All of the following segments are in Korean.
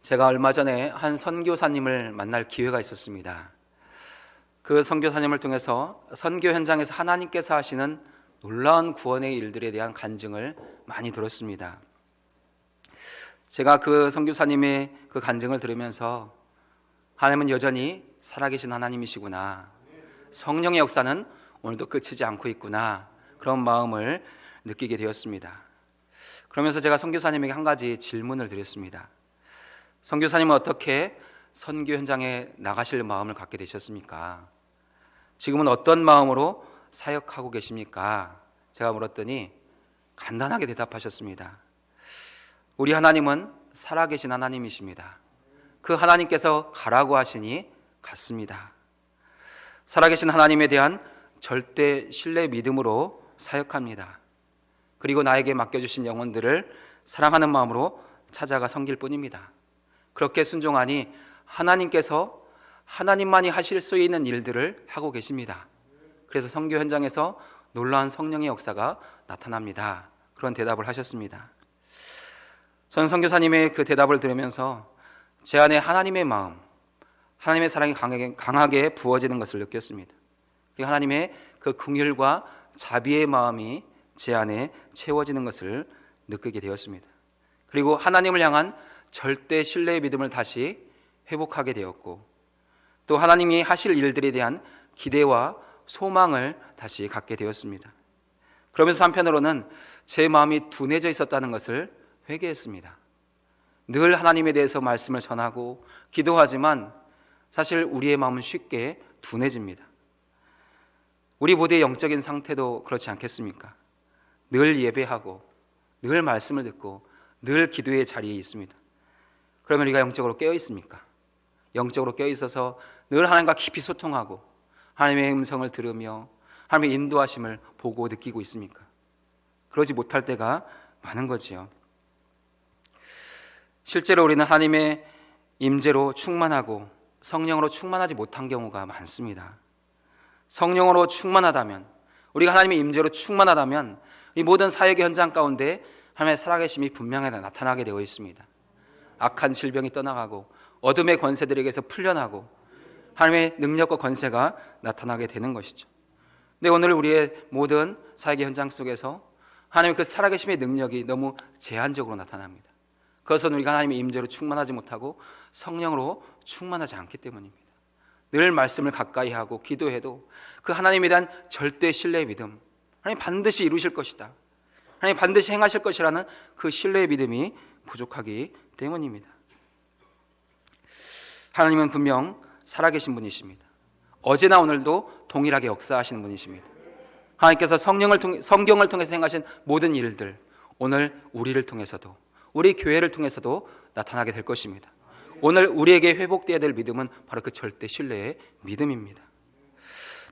제가 얼마 전에 한 선교사님을 만날 기회가 있었습니다. 그 선교사님을 통해서 선교 현장에서 하나님께서 하시는 놀라운 구원의 일들에 대한 간증을 많이 들었습니다. 제가 그 선교사님의 그 간증을 들으면서 하나님은 여전히 살아계신 하나님이시구나, 성령의 역사는 오늘도 끝이지 않고 있구나, 그런 마음을 느끼게 되었습니다. 그러면서 제가 선교사님에게 한 가지 질문을 드렸습니다. 선교사님은 어떻게 선교 현장에 나가실 마음을 갖게 되셨습니까? 지금은 어떤 마음으로 사역하고 계십니까? 제가 물었더니 간단하게 대답하셨습니다. 우리 하나님은 살아계신 하나님이십니다. 그 하나님께서 가라고 하시니 갔습니다. 살아계신 하나님에 대한 절대 신뢰 믿음으로 사역합니다. 그리고 나에게 맡겨주신 영혼들을 사랑하는 마음으로 찾아가 섬길 뿐입니다. 그렇게 순종하니 하나님께서 하나님만이 하실 수 있는 일들을 하고 계십니다. 그래서 선교 현장에서 놀라운 성령의 역사가 나타납니다. 그런 대답을 하셨습니다. 저는 선교사님의 그 대답을 들으면서 제 안에 하나님의 마음, 하나님의 사랑이 강하게 부어지는 것을 느꼈습니다. 그리고 하나님의 그 긍휼과 자비의 마음이 제 안에 채워지는 것을 느끼게 되었습니다. 그리고 하나님을 향한 절대 신뢰의 믿음을 다시 회복하게 되었고, 또 하나님이 하실 일들에 대한 기대와 소망을 다시 갖게 되었습니다. 그러면서 한편으로는 제 마음이 둔해져 있었다는 것을 회개했습니다. 늘 하나님에 대해서 말씀을 전하고 기도하지만 사실 우리의 마음은 쉽게 둔해집니다. 우리 모두의 영적인 상태도 그렇지 않겠습니까? 늘 예배하고 늘 말씀을 듣고 늘 기도의 자리에 있습니다. 그러면 우리가 영적으로 깨어 있습니까? 영적으로 깨어 있어서 늘 하나님과 깊이 소통하고 하나님의 음성을 들으며 하나님의 인도하심을 보고 느끼고 있습니까? 그러지 못할 때가 많은 거지요. 실제로 우리는 하나님의 임재로 충만하고 성령으로 충만하지 못한 경우가 많습니다. 성령으로 충만하다면, 우리가 하나님의 임재로 충만하다면 이 모든 사역의 현장 가운데 하나님의 살아계심이 분명하게 나타나게 되어 있습니다. 악한 질병이 떠나가고 어둠의 권세들에게서 풀려나고 하나님의 능력과 권세가 나타나게 되는 것이죠. 근데 오늘 우리의 모든 사역의 현장 속에서 하나님의 그 살아계심의 능력이 너무 제한적으로 나타납니다. 그것은 우리가 하나님의 임재로 충만하지 못하고 성령으로 충만하지 않기 때문입니다. 늘 말씀을 가까이 하고 기도해도 그 하나님에 대한 절대 신뢰의 믿음, 하나님 반드시 이루실 것이다, 하나님 반드시 행하실 것이라는 그 신뢰의 믿음이 부족하기 때문입니다. 하나님은 분명 살아계신 분이십니다. 어제나 오늘도 동일하게 역사하시는 분이십니다. 하나님께서 성경을 통해서 행하신 모든 일들, 오늘 우리를 통해서도, 우리 교회를 통해서도 나타나게 될 것입니다. 오늘 우리에게 회복되어야 될 믿음은 바로 그 절대 신뢰의 믿음입니다.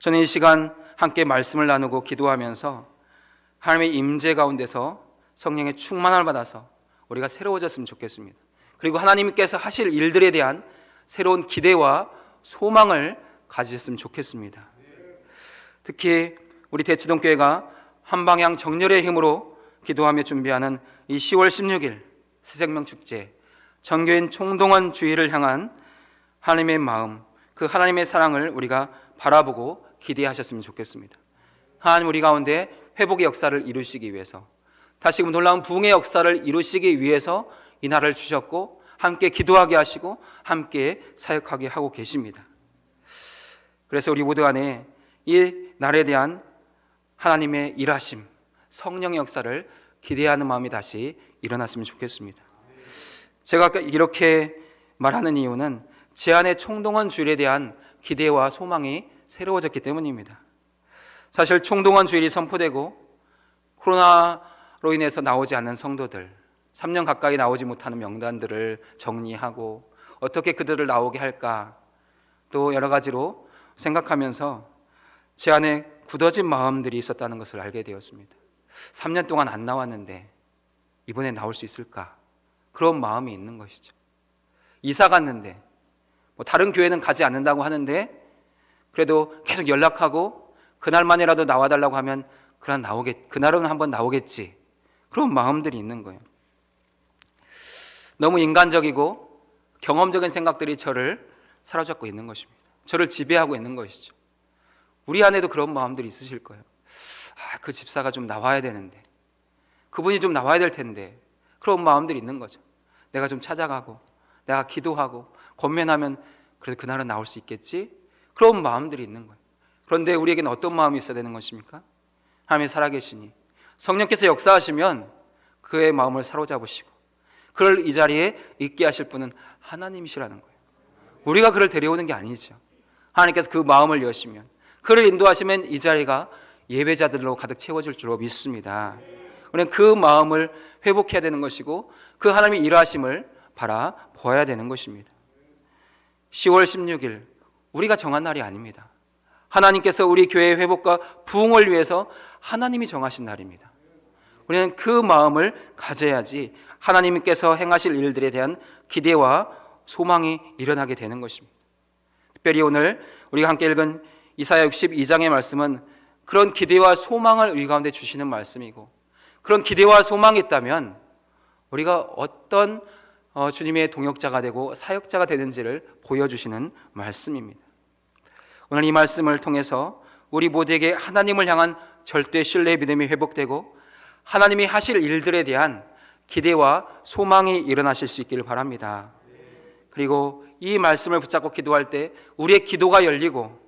저는 이 시간 함께 말씀을 나누고 기도하면서 하나님의 임재 가운데서 성령의 충만함을 받아서 우리가 새로워졌으면 좋겠습니다. 그리고 하나님께서 하실 일들에 대한 새로운 기대와 소망을 가지셨으면 좋겠습니다. 특히 우리 대치동교회가 한방향 정렬의 힘으로 기도하며 준비하는 이 10월 16일 새생명축제, 전교인 총동원 주의를 향한 하나님의 마음, 그 하나님의 사랑을 우리가 바라보고 기대하셨으면 좋겠습니다. 하나님 우리 가운데 회복의 역사를 이루시기 위해서, 다시금 놀라운 부흥의 역사를 이루시기 위해서 이 날을 주셨고 함께 기도하게 하시고 함께 사역하게 하고 계십니다. 그래서 우리 모두 안에 이 날에 대한 하나님의 일하심, 성령의 역사를 기대하는 마음이 다시 일어났으면 좋겠습니다. 제가 아까 이렇게 말하는 이유는 제 안에 총동원 주일에 대한 기대와 소망이 새로워졌기 때문입니다. 사실 총동원 주일이 선포되고 코로나로 인해서 나오지 않는 성도들, 3년 가까이 나오지 못하는 명단들을 정리하고 어떻게 그들을 나오게 할까, 또 여러 가지로 생각하면서 제 안에 굳어진 마음들이 있었다는 것을 알게 되었습니다. 3년 동안 안 나왔는데 이번에 나올 수 있을까, 그런 마음이 있는 것이죠. 이사 갔는데 다른 교회는 가지 않는다고 하는데 그래도 계속 연락하고 그날만이라도 나와달라고 하면 그날은 한번 나오겠지, 그런 마음들이 있는 거예요. 너무 인간적이고 경험적인 생각들이 저를 사로잡고 있는 것입니다. 저를 지배하고 있는 것이죠. 우리 안에도 그런 마음들이 있으실 거예요. 그 집사가 좀 나와야 되는데, 그분이 좀 나와야 될 텐데, 그런 마음들이 있는 거죠. 내가 좀 찾아가고 내가 기도하고 권면하면 그래도 그날은 나올 수 있겠지, 그런 마음들이 있는 거예요. 그런데 우리에게는 어떤 마음이 있어야 되는 것입니까? 하나님이 살아계시니 성령께서 역사하시면 그의 마음을 사로잡으시고 그를 이 자리에 있게 하실 분은 하나님이시라는 거예요. 우리가 그를 데려오는 게 아니죠. 하나님께서 그 마음을 여시면, 그를 인도하시면 이 자리가 예배자들로 가득 채워질 줄로 믿습니다. 우리는 그 마음을 회복해야 되는 것이고 그 하나님의 일하심을 바라보아야 되는 것입니다. 10월 16일 우리가 정한 날이 아닙니다. 하나님께서 우리 교회의 회복과 부흥을 위해서 하나님이 정하신 날입니다. 우리는 그 마음을 가져야지 하나님께서 행하실 일들에 대한 기대와 소망이 일어나게 되는 것입니다. 특별히 오늘 우리가 함께 읽은 이사야 62장의 말씀은 그런 기대와 소망을 우리 가운데 주시는 말씀이고, 그런 기대와 소망이 있다면 우리가 어떤 주님의 동역자가 되고 사역자가 되는지를 보여주시는 말씀입니다. 오늘 이 말씀을 통해서 우리 모두에게 하나님을 향한 절대 신뢰의 믿음이 회복되고 하나님이 하실 일들에 대한 기대와 소망이 일어나실 수 있기를 바랍니다. 그리고 이 말씀을 붙잡고 기도할 때 우리의 기도가 열리고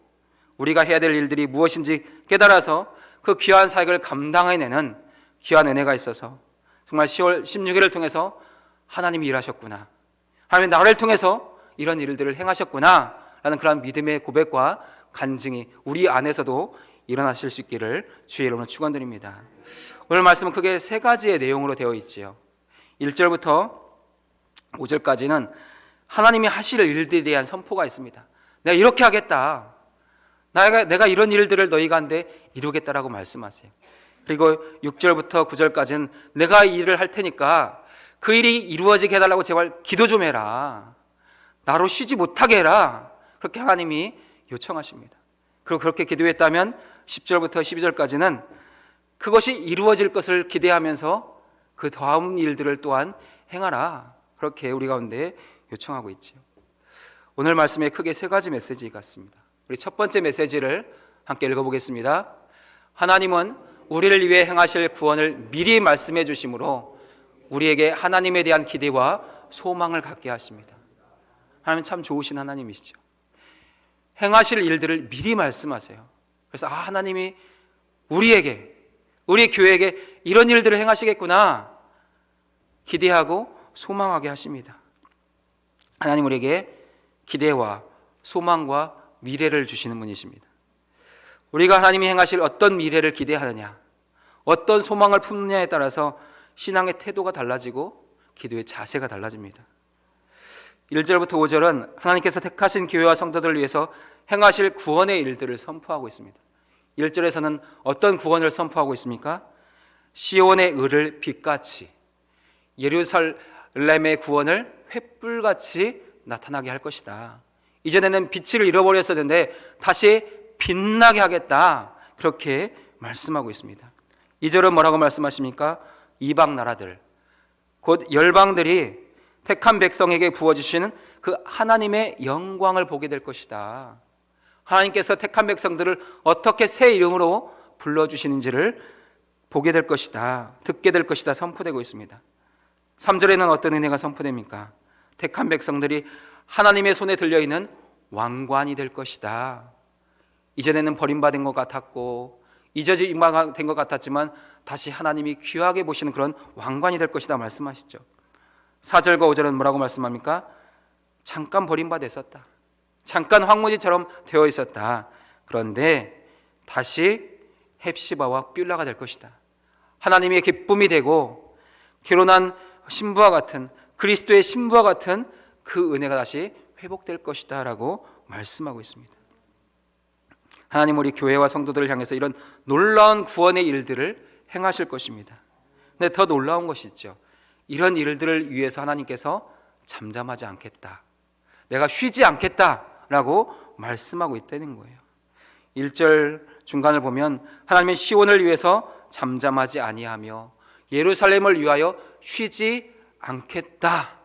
우리가 해야 될 일들이 무엇인지 깨달아서 그 귀한 사역을 감당해내는 귀한 은혜가 있어서 정말 10월 16일을 통해서 하나님이 일하셨구나, 하나님이 나를 통해서 이런 일들을 행하셨구나 라는 그런 믿음의 고백과 간증이 우리 안에서도 일어나실 수 있기를 주의 이름으로 축원드립니다. 오늘 말씀은 크게 세 가지의 내용으로 되어 있지요. 1절부터 5절까지는 하나님이 하실 일들에 대한 선포가 있습니다. 내가 이렇게 하겠다, 내가 이런 일들을 너희가 한데 이루겠다라고 말씀하세요. 그리고 6절부터 9절까지는 내가 이 일을 할 테니까 그 일이 이루어지게 해달라고 제발 기도 좀 해라, 나로 쉬지 못하게 해라, 그렇게 하나님이 요청하십니다. 그리고 그렇게 기도했다면 10절부터 12절까지는 그것이 이루어질 것을 기대하면서 그 다음 일들을 또한 행하라, 그렇게 우리 가운데 요청하고 있죠. 오늘 말씀에 크게 세 가지 메시지 같습니다. 우리 첫 번째 메시지를 함께 읽어보겠습니다. 하나님은 우리를 위해 행하실 구원을 미리 말씀해 주심으로 우리에게 하나님에 대한 기대와 소망을 갖게 하십니다. 하나님 참 좋으신 하나님이시죠. 행하실 일들을 미리 말씀하세요. 그래서 하나님이 우리에게, 우리 교회에게 이런 일들을 행하시겠구나 기대하고 소망하게 하십니다. 하나님 우리에게 기대와 소망과 미래를 주시는 분이십니다. 우리가 하나님이 행하실 어떤 미래를 기대하느냐, 어떤 소망을 품느냐에 따라서 신앙의 태도가 달라지고 기도의 자세가 달라집니다. 1절부터 5절은 하나님께서 택하신 교회와 성도들을 위해서 행하실 구원의 일들을 선포하고 있습니다. 1절에서는 어떤 구원을 선포하고 있습니까? 시온의 의를 빛같이, 예루살렘의 구원을 횃불같이 나타나게 할 것이다. 이전에는 빛을 잃어버렸었는데 다시 빛나게 하겠다, 그렇게 말씀하고 있습니다. 2절은 뭐라고 말씀하십니까? 이방 나라들, 곧 열방들이 택한 백성에게 부어주시는 그 하나님의 영광을 보게 될 것이다. 하나님께서 택한 백성들을 어떻게 새 이름으로 불러주시는지를 보게 될 것이다, 듣게 될 것이다 선포되고 있습니다. 3절에는 어떤 은혜가 선포됩니까? 택한 백성들이 하나님의 손에 들려있는 왕관이 될 것이다. 이전에는 버림받은 것 같았고 잊어진 바 된 것 같았지만 다시 하나님이 귀하게 보시는 그런 왕관이 될 것이다 말씀하시죠. 4절과 5절은 뭐라고 말씀합니까? 잠깐 버림받아 있었다, 잠깐 황무지처럼 되어 있었다. 그런데 다시 헵시바와 뷸라가 될 것이다. 하나님의 기쁨이 되고 결혼한 신부와 같은, 그리스도의 신부와 같은 그 은혜가 다시 회복될 것이다 라고 말씀하고 있습니다. 하나님 우리 교회와 성도들을 향해서 이런 놀라운 구원의 일들을 행하실 것입니다. 근데 더 놀라운 것이 있죠. 이런 일들을 위해서 하나님께서 잠잠하지 않겠다, 내가 쉬지 않겠다 라고 말씀하고 있다는 거예요. 1절 중간을 보면 하나님은 시온을 위해서 잠잠하지 아니하며 예루살렘을 위하여 쉬지 않겠다,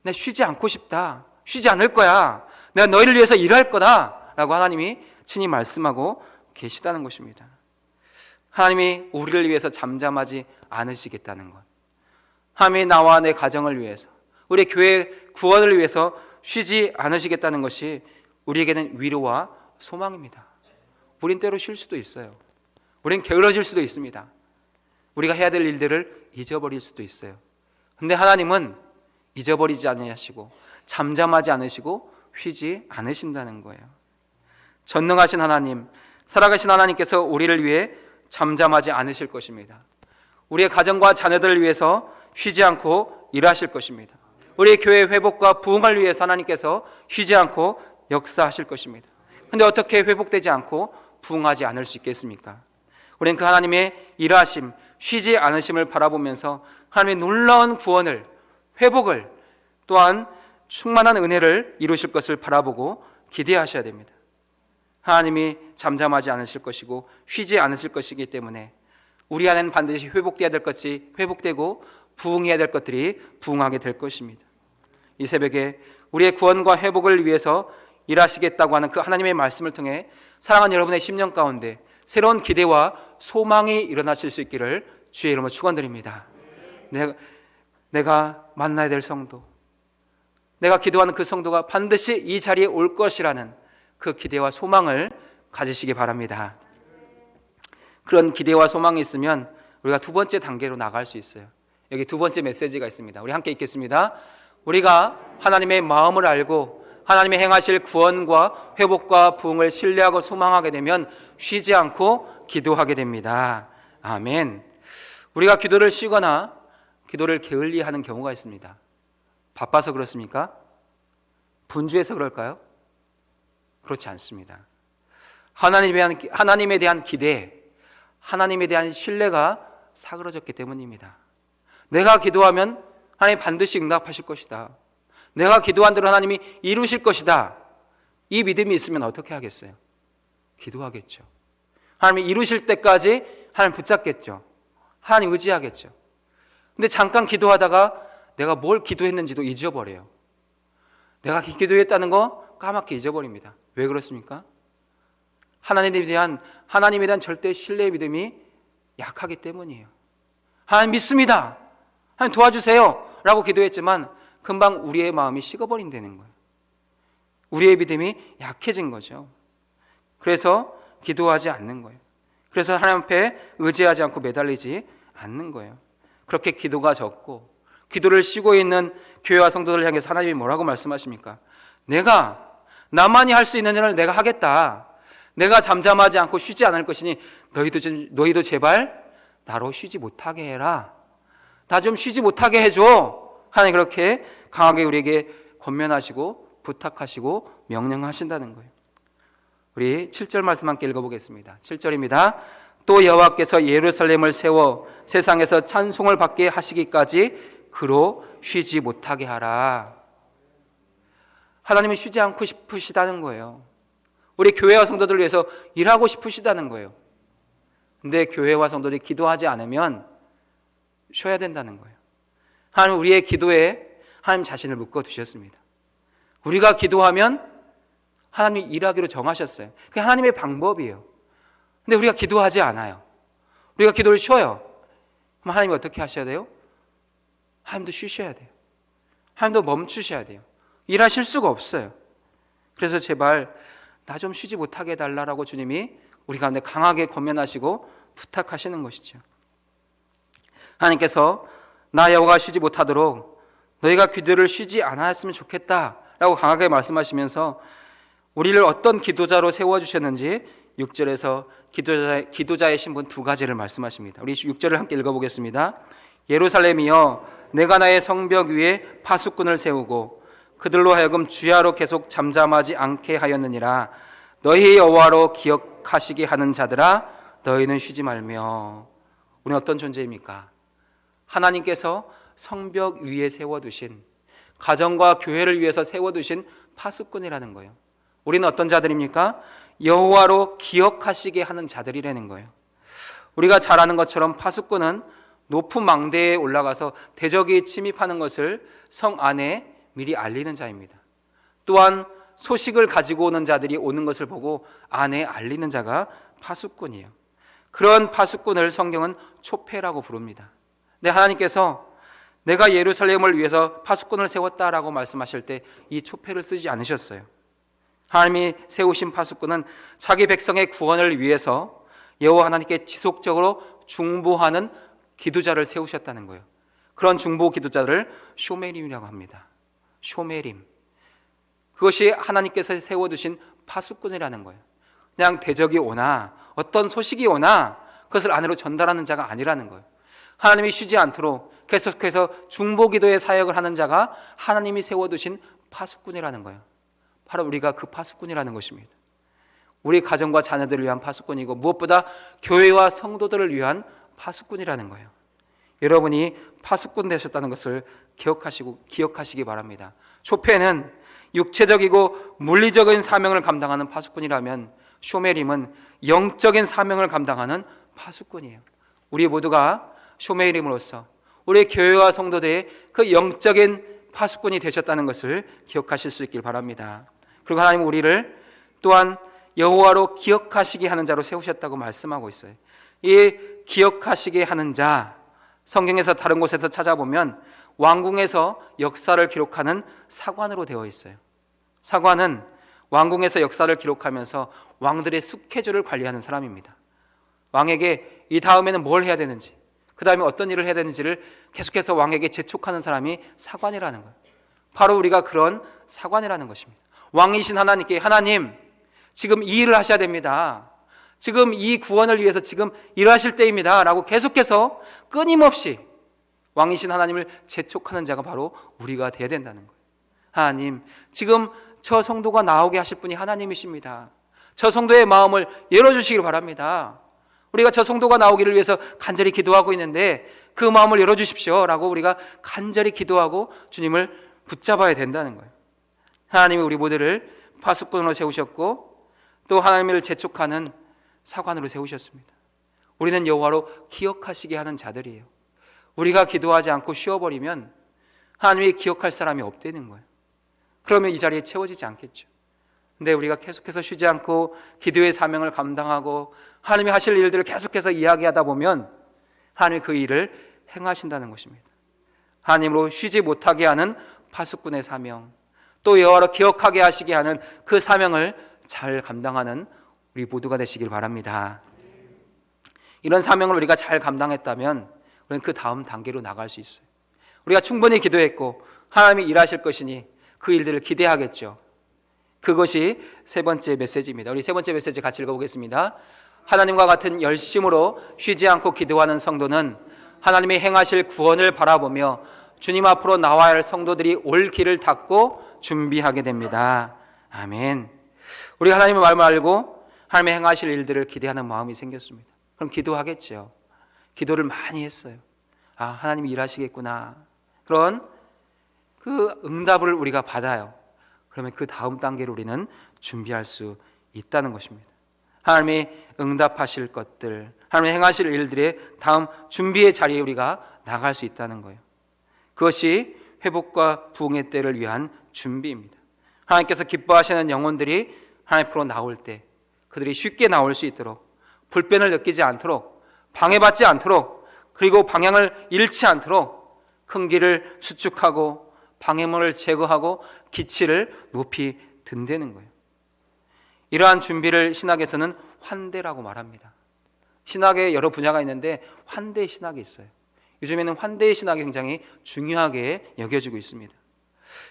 내 쉬지 않고 싶다. 쉬지 않을 거야. 내가 너희를 위해서 일할 거다. 라고 하나님이 친히 말씀하고 계시다는 것입니다. 하나님이 우리를 위해서 잠잠하지 않으시겠다는 것. 하나님이 나와 내 가정을 위해서, 우리 교회 구원을 위해서 쉬지 않으시겠다는 것이 우리에게는 위로와 소망입니다. 우린 때로 쉴 수도 있어요. 우린 게을러질 수도 있습니다. 우리가 해야 될 일들을 잊어버릴 수도 있어요. 근데 하나님은 잊어버리지 않으시고 잠잠하지 않으시고 쉬지 않으신다는 거예요. 전능하신 하나님, 살아계신 하나님께서 우리를 위해 잠잠하지 않으실 것입니다. 우리의 가정과 자녀들을 위해서 쉬지 않고 일하실 것입니다. 우리의 교회 회복과 부흥을 위해서 하나님께서 쉬지 않고 역사하실 것입니다. 그런데 어떻게 회복되지 않고 부흥하지 않을 수 있겠습니까? 우리는 그 하나님의 일하심, 쉬지 않으심을 바라보면서 하나님의 놀라운 구원을, 회복을, 또한 충만한 은혜를 이루실 것을 바라보고 기대하셔야 됩니다. 하나님이 잠잠하지 않으실 것이고 쉬지 않으실 것이기 때문에 우리 안에는 반드시 회복돼야 될 것이 회복되고 부흥해야 될 것들이 부흥하게 될 것입니다. 이 새벽에 우리의 구원과 회복을 위해서 일하시겠다고 하는 그 하나님의 말씀을 통해 사랑하는 여러분의 심령 가운데 새로운 기대와 소망이 일어나실 수 있기를 주의 이름으로 축원드립니다. 내가 만나야 될 성도, 내가 기도하는 그 성도가 반드시 이 자리에 올 것이라는 그 기대와 소망을 가지시기 바랍니다. 그런 기대와 소망이 있으면 우리가 두 번째 단계로 나갈 수 있어요. 여기 두 번째 메시지가 있습니다. 우리 함께 읽겠습니다. 우리가 하나님의 마음을 알고 하나님의 행하실 구원과 회복과 부흥을 신뢰하고 소망하게 되면 쉬지 않고 기도하게 됩니다. 아멘. 우리가 기도를 쉬거나 기도를 게을리하는 경우가 있습니다. 바빠서 그렇습니까? 분주해서 그럴까요? 그렇지 않습니다. 하나님에 대한 기대, 하나님에 대한 신뢰가 사그러졌기 때문입니다. 내가 기도하면 하나님 반드시 응답하실 것이다. 내가 기도한 대로 하나님이 이루실 것이다. 이 믿음이 있으면 어떻게 하겠어요? 기도하겠죠. 하나님이 이루실 때까지 하나님 붙잡겠죠. 하나님 의지하겠죠. 근데 잠깐 기도하다가 내가 뭘 기도했는지도 잊어버려요. 내가 기도했다는 거 까맣게 잊어버립니다. 왜 그렇습니까? 하나님에 대한 절대 신뢰의 믿음이 약하기 때문이에요. 하나님 믿습니다. 하나님 도와주세요. 라고 기도했지만 금방 우리의 마음이 식어버린다는 거예요. 우리의 믿음이 약해진 거죠. 그래서 기도하지 않는 거예요. 그래서 하나님 앞에 의지하지 않고 매달리지 않는 거예요. 그렇게 기도가 적고 기도를 쉬고 있는 교회와 성도들을 향해서 하나님이 뭐라고 말씀하십니까? 나만이 할 수 있는 일을 내가 하겠다. 내가 잠잠하지 않고 쉬지 않을 것이니 너희도 제발 나로 쉬지 못하게 해라. 나 좀 쉬지 못하게 해줘. 하나님 그렇게 강하게 우리에게 권면하시고 부탁하시고 명령하신다는 거예요. 우리 7절 말씀 함께 읽어보겠습니다. 7절입니다. 또 여호와께서 예루살렘을 세워 세상에서 찬송을 받게 하시기까지 그로 쉬지 못하게 하라. 하나님은 쉬지 않고 싶으시다는 거예요. 우리 교회와 성도들을 위해서 일하고 싶으시다는 거예요. 근데 교회와 성도들이 기도하지 않으면 쉬어야 된다는 거예요. 하나님 우리의 기도에 하나님 자신을 묶어두셨습니다. 우리가 기도하면 하나님이 일하기로 정하셨어요. 그게 하나님의 방법이에요. 근데 우리가 기도하지 않아요. 우리가 기도를 쉬어요. 그럼 하나님이 어떻게 하셔야 돼요? 하나님도 쉬셔야 돼요. 하나님도 멈추셔야 돼요. 일하실 수가 없어요. 그래서 제발 나 좀 쉬지 못하게 해달라고 주님이 우리 가운데 강하게 권면하시고 부탁하시는 것이죠. 하나님께서 나 여호와가 쉬지 못하도록 너희가 기도를 쉬지 않았으면 좋겠다라고 강하게 말씀하시면서 우리를 어떤 기도자로 세워주셨는지 6절에서 기도자의 신분 두 가지를 말씀하십니다. 우리 6절을 함께 읽어보겠습니다. 예루살렘이여 내가 나의 성벽 위에 파수꾼을 세우고 그들로 하여금 주야로 계속 잠잠하지 않게 하였느니라. 너희 여호와로 기억하시게 하는 자들아 너희는 쉬지 말며. 우리는 어떤 존재입니까? 하나님께서 성벽 위에 세워두신, 가정과 교회를 위해서 세워두신 파수꾼이라는 거예요. 우리는 어떤 자들입니까? 여호와로 기억하시게 하는 자들이라는 거예요. 우리가 잘 아는 것처럼 파수꾼은 높은 망대에 올라가서 대적이 침입하는 것을 성 안에 미리 알리는 자입니다. 또한 소식을 가지고 오는 자들이 오는 것을 보고 안에 알리는 자가 파수꾼이에요. 그런 파수꾼을 성경은 초패라고 부릅니다. 네, 하나님께서 내가 예루살렘을 위해서 파수꾼을 세웠다라고 말씀하실 때 이 초패를 쓰지 않으셨어요. 하나님이 세우신 파수꾼은 자기 백성의 구원을 위해서 여호와 하나님께 지속적으로 중보하는 기도자를 세우셨다는 거예요. 그런 중보 기도자를 쇼메림이라고 합니다. 쇼메림. 그것이 하나님께서 세워두신 파수꾼이라는 거예요. 그냥 대적이 오나 어떤 소식이 오나 그것을 안으로 전달하는 자가 아니라는 거예요. 하나님이 쉬지 않도록 계속해서 중보기도의 사역을 하는 자가 하나님이 세워두신 파수꾼이라는 거예요. 바로 우리가 그 파수꾼이라는 것입니다. 우리 가정과 자녀들을 위한 파수꾼이고 무엇보다 교회와 성도들을 위한 파수꾼이라는 거예요. 여러분이 파수꾼 되셨다는 것을 기억하시기 바랍니다. 초패는 육체적이고 물리적인 사명을 감당하는 파수꾼이라면 쇼메림은 영적인 사명을 감당하는 파수꾼이에요. 우리 모두가 쇼메림으로서 우리 교회와 성도들의 그 영적인 파수꾼이 되셨다는 것을 기억하실 수 있길 바랍니다. 그리고 하나님은 우리를 또한 여호와로 기억하시게 하는 자로 세우셨다고 말씀하고 있어요. 이 기억하시게 하는 자, 성경에서 다른 곳에서 찾아보면 왕궁에서 역사를 기록하는 사관으로 되어 있어요. 사관은 왕궁에서 역사를 기록하면서 왕들의 스케줄을 관리하는 사람입니다. 왕에게 이 다음에는 뭘 해야 되는지, 그 다음에 어떤 일을 해야 되는지를 계속해서 왕에게 재촉하는 사람이 사관이라는 거예요. 바로 우리가 그런 사관이라는 것입니다. 왕이신 하나님께 하나님, 지금 이 일을 하셔야 됩니다. 지금 이 구원을 위해서 지금 일하실 때입니다. 라고 계속해서 끊임없이 왕이신 하나님을 재촉하는 자가 바로 우리가 되어야 된다는 거예요. 하나님, 지금 저 성도가 나오게 하실 분이 하나님이십니다. 저 성도의 마음을 열어주시길 바랍니다. 우리가 저 성도가 나오기를 위해서 간절히 기도하고 있는데 그 마음을 열어주십시오 라고 우리가 간절히 기도하고 주님을 붙잡아야 된다는 거예요. 하나님이 우리 모두를 파수꾼으로 세우셨고 또 하나님을 재촉하는 사관으로 세우셨습니다. 우리는 여호와로 기억하시게 하는 자들이에요. 우리가 기도하지 않고 쉬어버리면 하나님이 기억할 사람이 없다는 거예요. 그러면 이 자리에 채워지지 않겠죠. 근데 우리가 계속해서 쉬지 않고 기도의 사명을 감당하고 하나님이 하실 일들을 계속해서 이야기하다 보면 하나님이 그 일을 행하신다는 것입니다. 하나님으로 쉬지 못하게 하는 파수꾼의 사명, 또 여호와로 기억하게 하시게 하는 그 사명을 잘 감당하는 우리 모두가 되시길 바랍니다. 이런 사명을 우리가 잘 감당했다면 우리는 그 다음 단계로 나갈 수 있어요. 우리가 충분히 기도했고 하나님이 일하실 것이니 그 일들을 기대하겠죠. 그것이 세 번째 메시지입니다. 우리 세 번째 메시지 같이 읽어보겠습니다. 하나님과 같은 열심으로 쉬지 않고 기도하는 성도는 하나님이 행하실 구원을 바라보며 주님 앞으로 나와야 할 성도들이 올 길을 닫고 준비하게 됩니다. 아멘. 우리 하나님의 마음을 알고 하나님의 행하실 일들을 기대하는 마음이 생겼습니다. 그럼 기도하겠죠. 기도를 많이 했어요. 아, 하나님이 일하시겠구나. 그런 그 응답을 우리가 받아요. 그러면 그 다음 단계로 우리는 준비할 수 있다는 것입니다. 하나님이 응답하실 것들, 하나님이 행하실 일들의 다음 준비의 자리에 우리가 나갈 수 있다는 거예요. 그것이 회복과 부흥의 때를 위한 준비입니다. 하나님께서 기뻐하시는 영혼들이 하나님 앞으로 나올 때 그들이 쉽게 나올 수 있도록, 불편을 느끼지 않도록, 방해받지 않도록, 그리고 방향을 잃지 않도록 큰 길을 수축하고 방해물을 제거하고 기치를 높이 든다는 거예요. 이러한 준비를 신학에서는 환대라고 말합니다. 신학에 여러 분야가 있는데 환대 신학이 있어요. 요즘에는 환대의 신학이 굉장히 중요하게 여겨지고 있습니다.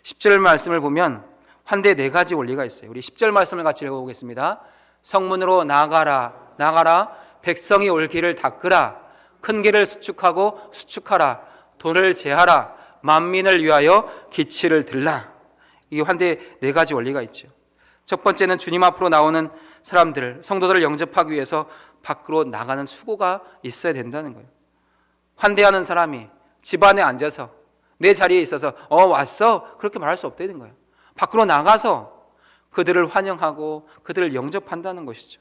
10절 말씀을 보면 환대의 4가지 원리가 있어요. 우리 10절 말씀을 같이 읽어보겠습니다. 성문으로 나아가라, 나아가라, 백성이 올 길을 닦으라, 큰 길을 수축하라, 돌을 제하라, 만민을 위하여 기치를 들라. 이게 환대의 4가지 원리가 있죠. 첫 번째는 주님 앞으로 나오는 사람들, 성도들을 영접하기 위해서 밖으로 나가는 수고가 있어야 된다는 거예요. 환대하는 사람이 집안에 앉아서 내 자리에 있어서 왔어? 그렇게 말할 수 없다는 거예요. 밖으로 나가서 그들을 환영하고 그들을 영접한다는 것이죠.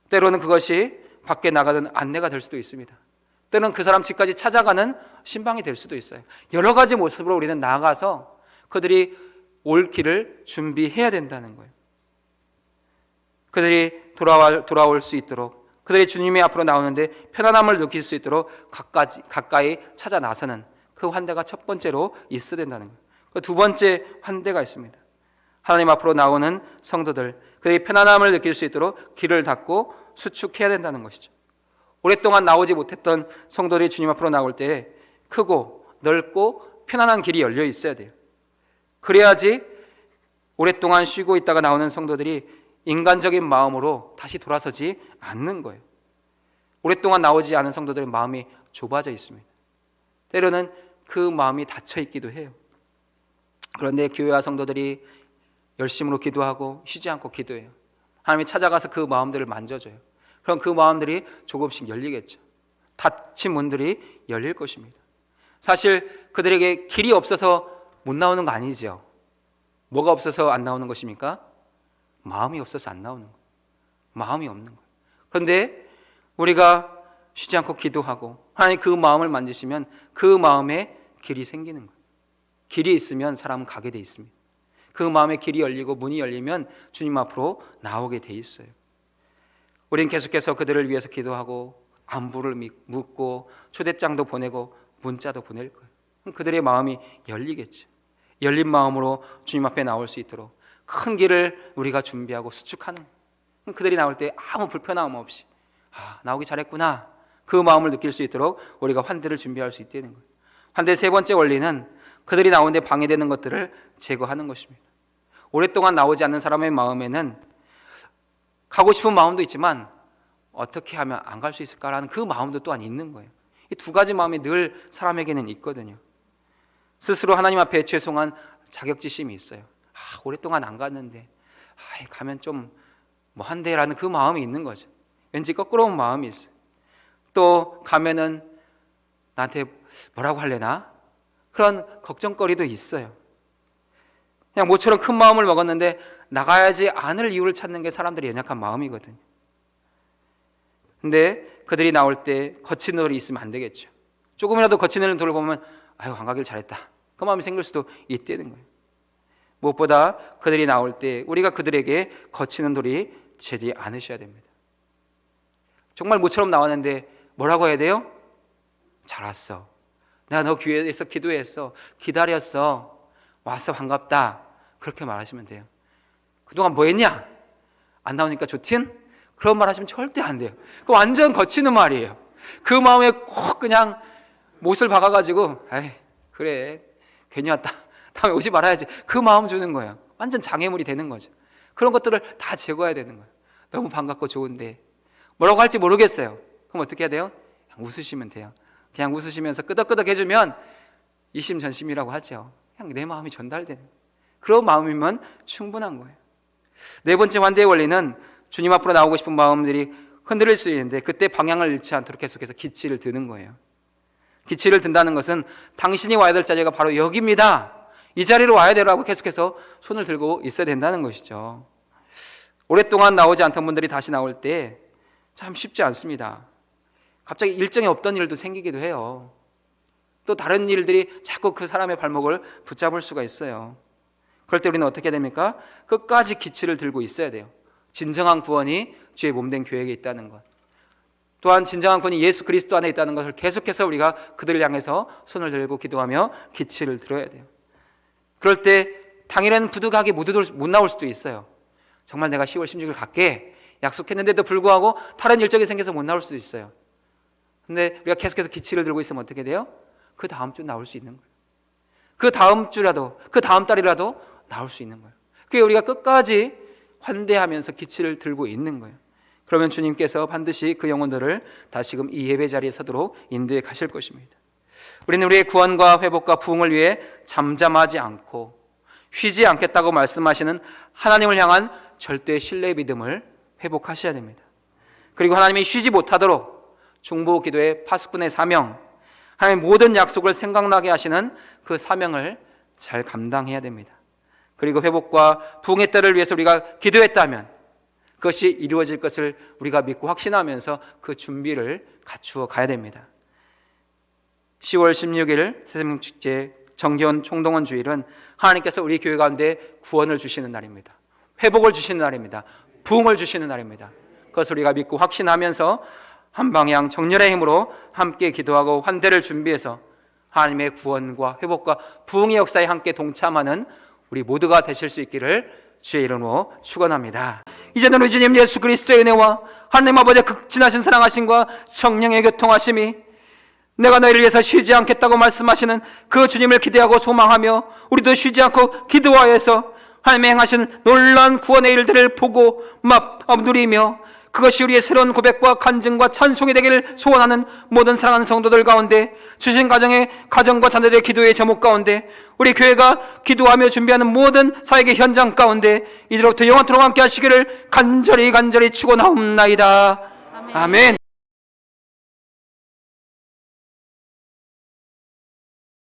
때로는 그것이 밖에 나가는 안내가 될 수도 있습니다. 때는 그 사람 집까지 찾아가는 신방이 될 수도 있어요. 여러 가지 모습으로 우리는 나아가서 그들이 올 길을 준비해야 된다는 거예요. 그들이 돌아올 수 있도록, 그들이 주님의 앞으로 나오는데 편안함을 느낄 수 있도록 가까이 찾아 나서는 그 환대가 첫 번째로 있어야 된다는 거예요. 그 두 번째 환대가 있습니다. 하나님 앞으로 나오는 성도들, 그들이 편안함을 느낄 수 있도록 길을 닫고 수축해야 된다는 것이죠. 오랫동안 나오지 못했던 성도들이 주님 앞으로 나올 때 크고 넓고 편안한 길이 열려 있어야 돼요. 그래야지 오랫동안 쉬고 있다가 나오는 성도들이 인간적인 마음으로 다시 돌아서지 않는 거예요. 오랫동안 나오지 않은 성도들의 마음이 좁아져 있습니다. 때로는 그 마음이 닫혀 있기도 해요. 그런데 교회와 성도들이 열심으로 기도하고 쉬지 않고 기도해요. 하나님이 찾아가서 그 마음들을 만져줘요. 그럼 그 마음들이 조금씩 열리겠죠. 닫힌 문들이 열릴 것입니다. 사실 그들에게 길이 없어서 못 나오는 거 아니죠. 뭐가 없어서 안 나오는 것입니까? 마음이 없어서 안 나오는 거예요. 마음이 없는 거예요. 그런데 우리가 쉬지 않고 기도하고 하나님 그 마음을 만지시면 그 마음에 길이 생기는 거예요. 길이 있으면 사람은 가게 돼 있습니다. 그 마음에 길이 열리고 문이 열리면 주님 앞으로 나오게 돼 있어요. 우리는 계속해서 그들을 위해서 기도하고 안부를 묻고 초대장도 보내고 문자도 보낼 거예요. 그럼 그들의 마음이 열리겠죠. 열린 마음으로 주님 앞에 나올 수 있도록 큰 길을 우리가 준비하고 수축하는 거예요. 그럼 그들이 나올 때 아무 불편함 없이 나오기 잘했구나, 그 마음을 느낄 수 있도록 우리가 환대를 준비할 수 있다는 거예요. 환대의 세 번째 원리는 그들이 나오는데 방해되는 것들을 제거하는 것입니다. 오랫동안 나오지 않는 사람의 마음에는 가고 싶은 마음도 있지만 어떻게 하면 안 갈 수 있을까라는 그 마음도 또한 있는 거예요. 이 두 가지 마음이 늘 사람에게는 있거든요. 스스로 하나님 앞에 죄송한 자격지심이 있어요. 오랫동안 안 갔는데 가면 좀 한데라는 그 마음이 있는 거죠. 왠지 거꾸로운 마음이 있어요. 또 가면은 나한테 뭐라고 할래나? 그런 걱정거리도 있어요. 그냥 모처럼 큰 마음을 먹었는데 나가야지 않을 이유를 찾는 게 사람들이 연약한 마음이거든요. 근데 그들이 나올 때 거친 돌이 있으면 안 되겠죠. 조금이라도 거친 돌을 보면 안 가길 잘했다, 그 마음이 생길 수도 있다는 거예요. 무엇보다 그들이 나올 때 우리가 그들에게 거치는 돌이 되지 않으셔야 됩니다. 정말 모처럼 나왔는데 뭐라고 해야 돼요? 잘 왔어, 내가 너 교회에서 기도했어, 기다렸어, 왔어, 반갑다, 그렇게 말하시면 돼요. 그동안 뭐 했냐? 안 나오니까 좋든? 그런 말 하시면 절대 안 돼요. 그거 완전 거치는 말이에요. 그 마음에 꼭 그냥 못을 박아가지고 그래 괜히 왔다, 다음에 오지 말아야지, 그 마음 주는 거예요. 완전 장애물이 되는 거죠. 그런 것들을 다 제거해야 되는 거예요. 너무 반갑고 좋은데 뭐라고 할지 모르겠어요. 그럼 어떻게 해야 돼요? 그냥 웃으시면 돼요. 그냥 웃으시면서 끄덕끄덕 해주면 이심전심이라고 하죠. 그냥 내 마음이 전달되는 그런 마음이면 충분한 거예요. 네 번째 환대의 원리는 주님 앞으로 나오고 싶은 마음들이 흔들릴 수 있는데 그때 방향을 잃지 않도록 계속해서 기치를 드는 거예요. 기치를 든다는 것은 당신이 와야 될 자리가 바로 여기입니다, 이 자리로 와야 되라고 계속해서 손을 들고 있어야 된다는 것이죠. 오랫동안 나오지 않던 분들이 다시 나올 때 참 쉽지 않습니다. 갑자기 일정이 없던 일도 생기기도 해요. 또 다른 일들이 자꾸 그 사람의 발목을 붙잡을 수가 있어요. 그럴 때 우리는 어떻게 됩니까? 끝까지 기치를 들고 있어야 돼요. 진정한 구원이 주의 몸된 교회에 있다는 것, 또한 진정한 구원이 예수 그리스도 안에 있다는 것을 계속해서 우리가 그들을 향해서 손을 들고 기도하며 기치를 들어야 돼요. 그럴 때 당일에는 부득하게 못 나올 수도 있어요. 정말 내가 10월 16일 갈게 약속했는데도 불구하고 다른 일정이 생겨서 못 나올 수도 있어요. 근데 우리가 계속해서 기치를 들고 있으면 어떻게 돼요? 그 다음 주 나올 수 있는 거예요. 그 다음 주라도, 그 다음 달이라도 나올 수 있는 거예요. 그게 우리가 끝까지 환대하면서 기치를 들고 있는 거예요. 그러면 주님께서 반드시 그 영혼들을 다시금 이 예배 자리에 서도록 인도해 가실 것입니다. 우리는 우리의 구원과 회복과 부흥을 위해 잠잠하지 않고 쉬지 않겠다고 말씀하시는 하나님을 향한 절대 신뢰의 믿음을 회복하셔야 됩니다. 그리고 하나님이 쉬지 못하도록 중보 기도의 파수꾼의 사명, 하나님 모든 약속을 생각나게 하시는 그 사명을 잘 감당해야 됩니다. 그리고 회복과 부흥의 때를 위해서 우리가 기도했다면 그것이 이루어질 것을 우리가 믿고 확신하면서 그 준비를 갖추어 가야 됩니다. 10월 16일 새생명축제 정기원 총동원 주일은 하나님께서 우리 교회 가운데 구원을 주시는 날입니다. 회복을 주시는 날입니다. 부흥을 주시는 날입니다. 그것을 우리가 믿고 확신하면서 한 방향 정렬의 힘으로 함께 기도하고 환대를 준비해서 하나님의 구원과 회복과 부흥의 역사에 함께 동참하는 우리 모두가 되실 수 있기를 주의 이름으로 축원합니다. 이제는 우리 주님 예수 그리스도의 은혜와 하나님 아버지의 극진하신 사랑하심과 성령의 교통하심이 내가 너희를 위해서 쉬지 않겠다고 말씀하시는 그 주님을 기대하고 소망하며 우리도 쉬지 않고 기도하여서 하나님의 행하신 놀라운 구원의 일들을 보고 누리며 그것이 우리의 새로운 고백과 간증과 찬송이 되기를 소원하는 모든 사랑하는 성도들 가운데 주신 가정의 가정과 자녀들의 기도의 제목 가운데 우리 교회가 기도하며 준비하는 모든 사역의 현장 가운데 이제로부터 영원토록 함께 하시기를 간절히 축원하옵나이다. 아멘.